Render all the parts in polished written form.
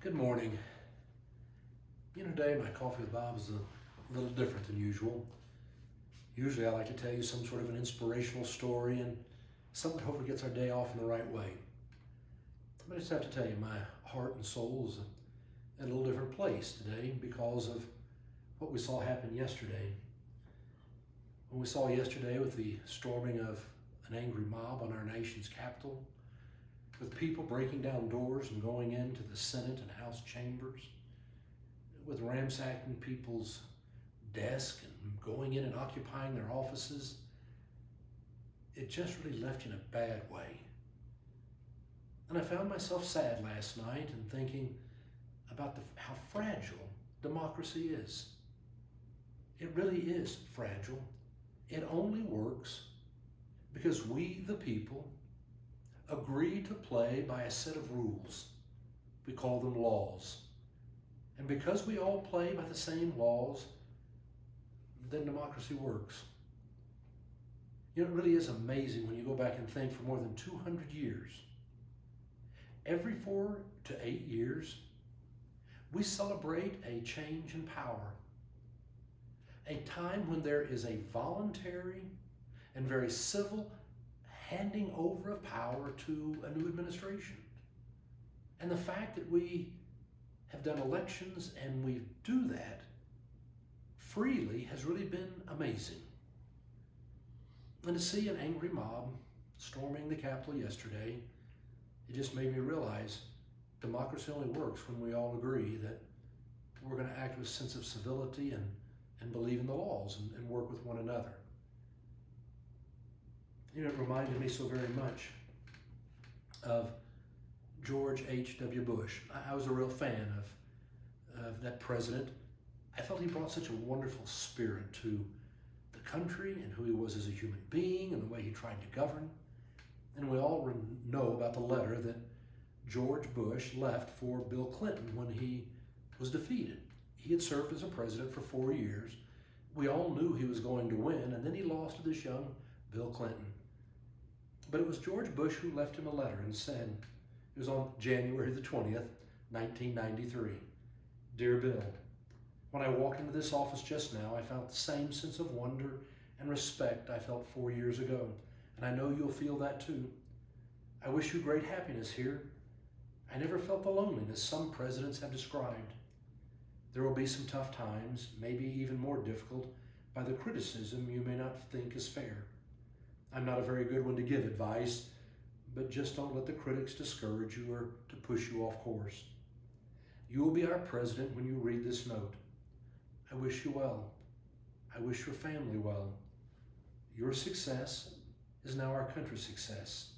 Good morning. Today my coffee with Bob is a little different than usual. Usually I like to tell you some sort of an inspirational story and something that hopefully gets our day off in the right way. But I just have to tell you, my heart and soul is in a little different place today because of what we saw happen yesterday. What we saw yesterday with the storming of an angry mob on our nation's capital, with people breaking down doors and going into the Senate and House chambers, with ransacking people's desks and going in and occupying their offices, it just really left you in a bad way. And I found myself sad last night and thinking about how fragile democracy is. It really is fragile. It only works because we, the people, agree to play by a set of rules. We call them laws. And because we all play by the same laws, then democracy works. It really is amazing when you go back and think for more than 200 years, every 4 to 8 years, we celebrate a change in power. A time when there is a voluntary and very civil handing over of power to a new administration. And the fact that we have done elections and we do that freely has really been amazing. And to see an angry mob storming the Capitol yesterday, it just made me realize democracy only works when we all agree that we're going to act with a sense of civility and believe in the laws and work with one another. It reminded me so very much of George H.W. Bush. I was a real fan of that president. I felt he brought such a wonderful spirit to the country and who he was as a human being and the way he tried to govern. And we all know about the letter that George Bush left for Bill Clinton when he was defeated. He had served as a president for 4 years. We all knew he was going to win, and then he lost to this young Bill Clinton. But it was George Bush who left him a letter and said, it was on January the 20th, 1993. Dear Bill, when I walked into this office just now, I felt the same sense of wonder and respect I felt 4 years ago, and I know you'll feel that too. I wish you great happiness here. I never felt the loneliness some presidents have described. There will be some tough times, maybe even more difficult, by the criticism you may not think is fair. I'm not a very good one to give advice, but just don't let the critics discourage you or to push you off course. You will be our president when you read this note. I wish you well. I wish your family well. Your success is now our country's success.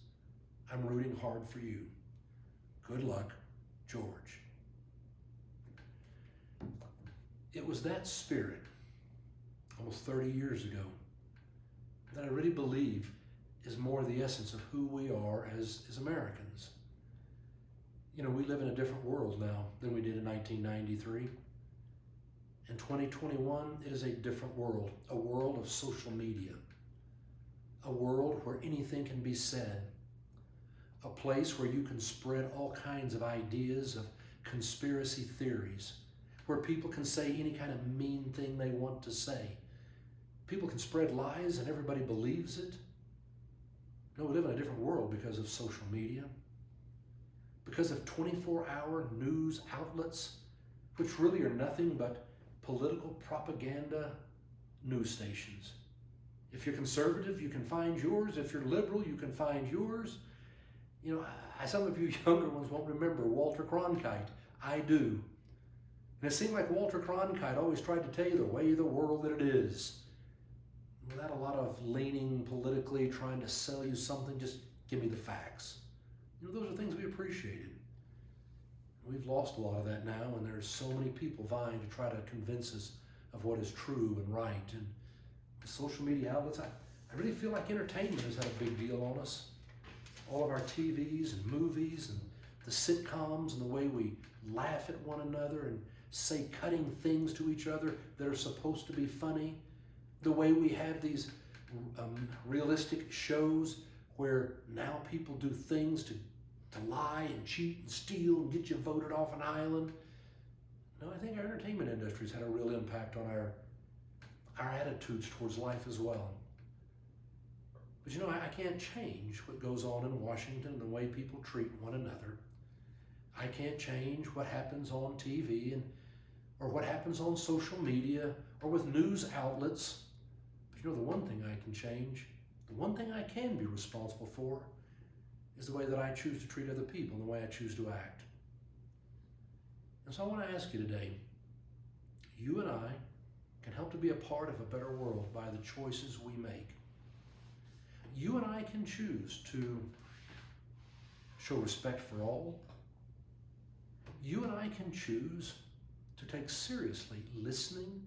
I'm rooting hard for you. Good luck, George. It was that spirit, almost 30 years ago, that I really believe is more the essence of who we are as Americans. We live in a different world now than we did in 1993. In 2021, it is a different world, a world of social media, a world where anything can be said, a place where you can spread all kinds of ideas of conspiracy theories, where people can say any kind of mean thing they want to say. People can spread lies and everybody believes it. No, we live in a different world because of social media, because of 24-hour news outlets, which really are nothing but political propaganda news stations. If you're conservative, you can find yours. If you're liberal, you can find yours. Some of you younger ones won't remember Walter Cronkite. I do. And it seemed like Walter Cronkite always tried to tell you the way of the world that it is. Without a lot of leaning politically, trying to sell you something, just give me the facts. Those are things we appreciated. We've lost a lot of that now, and there's so many people vying to try to convince us of what is true and right. And the social media outlets, I really feel like entertainment has had a big deal on us. All of our TVs and movies and the sitcoms and the way we laugh at one another and say cutting things to each other that are supposed to be funny. The way we have these realistic shows where now people do things to to lie and cheat and steal and get you voted off an island. No, I think our entertainment industry's had a real impact on our attitudes towards life as well. But you know, I can't change what goes on in Washington and the way people treat one another. I can't change what happens on TV or what happens on social media or with news outlets. But you know, the one thing I can change, the one thing I can be responsible for, is the way that I choose to treat other people and the way I choose to act. And so I want to ask you today, you and I can help to be a part of a better world by the choices we make. You and I can choose to show respect for all. You and I can choose to take seriously listening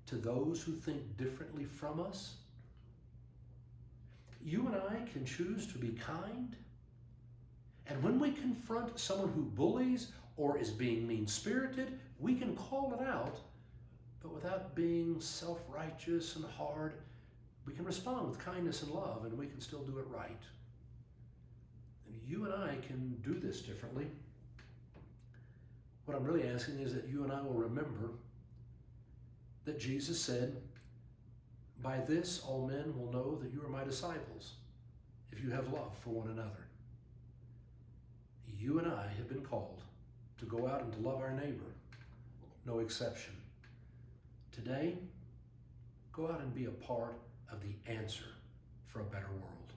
to those who think differently from us. You and I can choose to be kind. And when we confront someone who bullies or is being mean-spirited, we can call it out, but without being self-righteous and hard. We can respond with kindness and love, and we can still do it right. And you and I can do this differently. What I'm really asking is that you and I will remember that Jesus said, "By this all men will know that you are my disciples, if you have love for one another." You and I have been called to go out and to love our neighbor, no exception. Today, go out and be a part of the answer for a better world.